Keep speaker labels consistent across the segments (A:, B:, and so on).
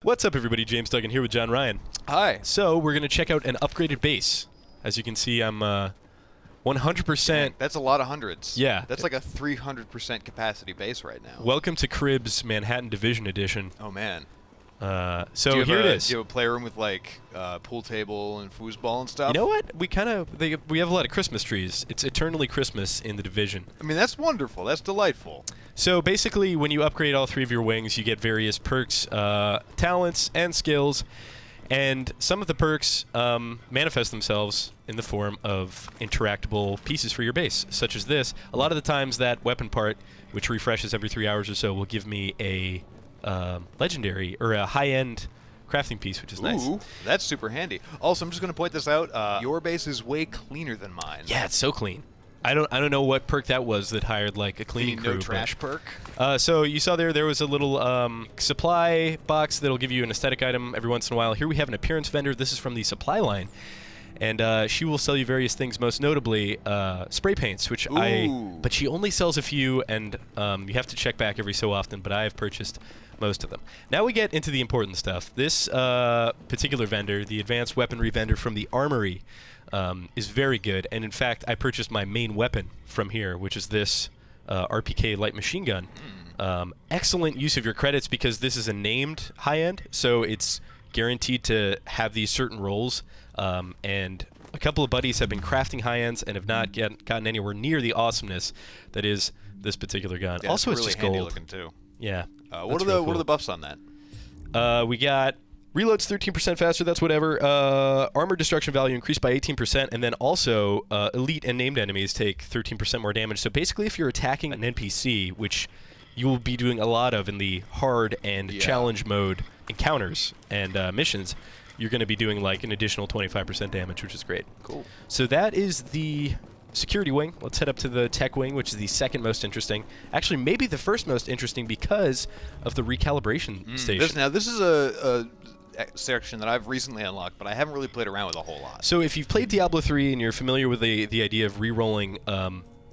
A: What's up, everybody? James Duggan here with John Ryan.
B: Hi.
A: So we're going to check out an upgraded base. As you can see, I'm 100%.
B: That's a lot of hundreds.
A: Yeah.
B: That's like a 300% capacity base right now.
A: Welcome to Cribs Manhattan Division Edition.
B: Oh, man.
A: So here it is.
B: Do you have a playroom with like pool table and foosball and stuff?
A: You know what? We have a lot of Christmas trees. It's eternally Christmas in the division.
B: I mean, that's wonderful. That's delightful.
A: So basically, when you upgrade all three of your wings, you get various perks, talents, and skills. And some of the perks manifest themselves in the form of interactable pieces for your base, such as this. A lot of the times, that weapon part, which refreshes every 3 hours or so, will give me a legendary or a high-end crafting piece, which is nice.
B: Ooh, that's super handy. Also, I'm just going to point this out. Your base is way cleaner than mine.
A: Yeah, it's so clean. I don't know what perk that was that hired like a cleaning crew.
B: No trash perk.
A: So you saw there was a little supply box that'll give you an aesthetic item every once in a while. Here we have an appearance vendor. This is from the supply line. And she will sell you various things, most notably spray paints, which but she only sells a few, and you have to check back every so often, but I have purchased most of them. Now we get into the important stuff. This particular vendor, the advanced weaponry vendor from the Armory, is very good, and in fact, I purchased my main weapon from here, which is this RPK light machine gun. Excellent use of your credits because this is a named high-end, so it's guaranteed to have these certain roles. And a couple of buddies have been crafting high-ends and have not gotten anywhere near the awesomeness that is this particular gun.
B: Yeah,
A: also,
B: it's
A: it's
B: really
A: just
B: handy
A: gold.
B: looking too.
A: Yeah.
B: What are the buffs on that?
A: We got reloads 13% faster. That's whatever. Armor destruction value increased by 18%, and then also elite and named enemies take 13% more damage. So basically, if you're attacking an NPC, which you will be doing a lot of in the hard and challenge mode encounters and missions, you're going to be doing like an additional 25% damage, which is great.
B: Cool.
A: So that is the security wing. Let's head up to the tech wing, which is the second most interesting. Actually, maybe the first most interesting because of the recalibration station.
B: This is a section that I've recently unlocked, but I haven't really played around with a whole lot.
A: So if you've played Diablo 3 and you're familiar with the idea of re-rolling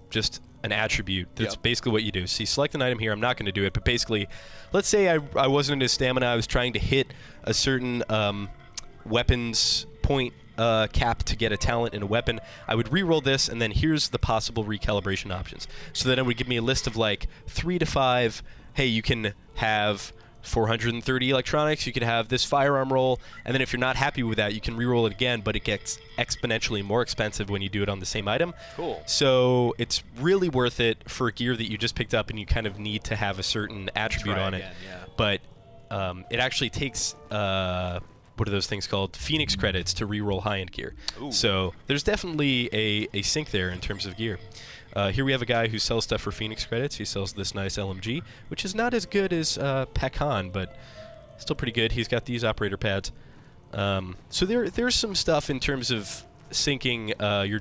A: just an attribute, that's basically what you do. So you select an item here. I'm not going to do it, but basically, let's say I wasn't into stamina. I was trying to hit a certain weapons point cap to get a talent in a weapon. I would re-roll this, and then here's the possible recalibration options. So then it would give me a list of like 3 to 5. Hey, you can have 430 electronics, you could have this firearm roll, and then if you're not happy with that, you can re-roll it again, but it gets exponentially more expensive when you do it on the same item.
B: Cool.
A: So it's really worth it for gear that you just picked up and you kind of need to have a certain attribute on it. But it actually takes what are those things called? Phoenix credits to re-roll high-end gear.
B: Ooh.
A: So there's definitely a sync there in terms of gear. Here we have a guy who sells stuff for Phoenix credits. He sells this nice LMG, which is not as good as Pecan, but still pretty good. He's got these operator pads. So there's some stuff in terms of syncing your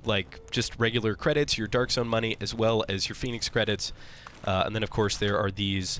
A: like just regular credits, your Dark Zone money, as well as your Phoenix credits. And then, of course, there are these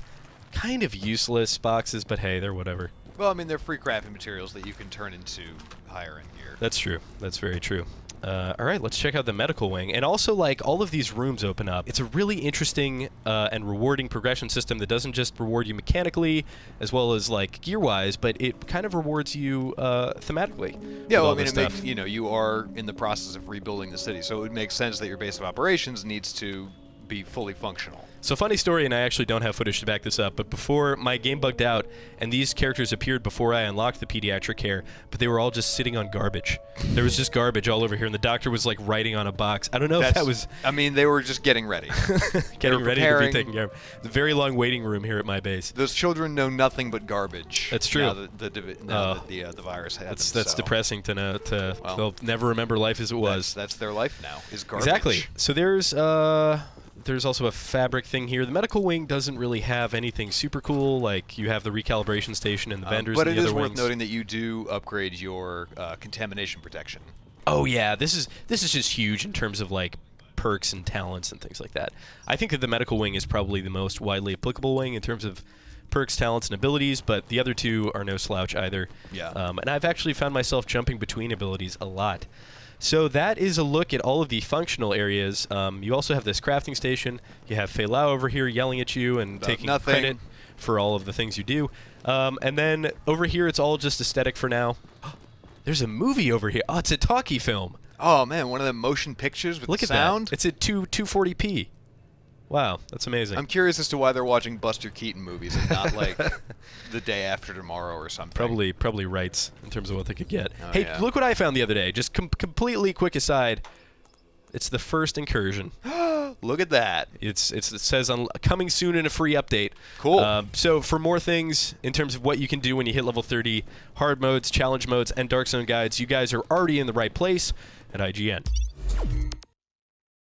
A: kind of useless boxes, but hey, they're whatever.
B: Well, I mean, they're free crafting materials that you can turn into higher-end gear.
A: That's true. That's very true. All right, let's check out the medical wing. And also, like, all of these rooms open up. It's a really interesting and rewarding progression system that doesn't just reward you mechanically as well as, like, gear-wise, but it kind of rewards you thematically.
B: Yeah, well, I mean, it makes, you are in the process of rebuilding the city, so it would make sense that your base of operations needs to be fully functional.
A: So funny story, and I actually don't have footage to back this up, but before my game bugged out, and these characters appeared before I unlocked the pediatric care, but they were all just sitting on garbage. There was just garbage all over here, and the doctor was like writing on a box. I don't know if that was...
B: I mean, they were just getting ready.
A: Getting ready to be taken care of. It's a very long waiting room here at my base.
B: Those children know nothing but garbage.
A: That's true.
B: Now that the virus has
A: That's depressing to know. Well, they'll never remember life as it was.
B: That's their life now, is garbage.
A: Exactly. So there's also a fabric thing here. The medical wing doesn't really have anything super cool. Like, you have the recalibration station and the vendors and the other wings.
B: But it is worth noting that you do upgrade your contamination protection.
A: Oh, yeah. This is just huge in terms of, like, perks and talents and things like that. I think that the medical wing is probably the most widely applicable wing in terms of perks, talents, and abilities, but the other two are no slouch either.
B: Yeah.
A: And I've actually found myself jumping between abilities a lot. So that is a look at all of the functional areas. You also have this crafting station. You have Fei Lao over here yelling at you and taking credit for all of the things you do. And then over here, it's all just aesthetic for now. There's a movie over here. Oh, it's a talkie film.
B: Oh man, one of the motion pictures with
A: Look
B: the
A: at
B: sound.
A: that. It's at 240p. Wow, that's amazing.
B: I'm curious as to why they're watching Buster Keaton movies and not like The Day After Tomorrow or something.
A: Probably rights in terms of what they could get.
B: Oh,
A: Hey,
B: yeah.
A: look what I found the other day. Just completely quick aside. It's the first incursion.
B: Look at that.
A: It says on coming soon in a free update.
B: Cool.
A: So for more things in terms of what you can do when you hit level 30, hard modes, challenge modes, and Dark Zone guides, you guys are already in the right place at IGN.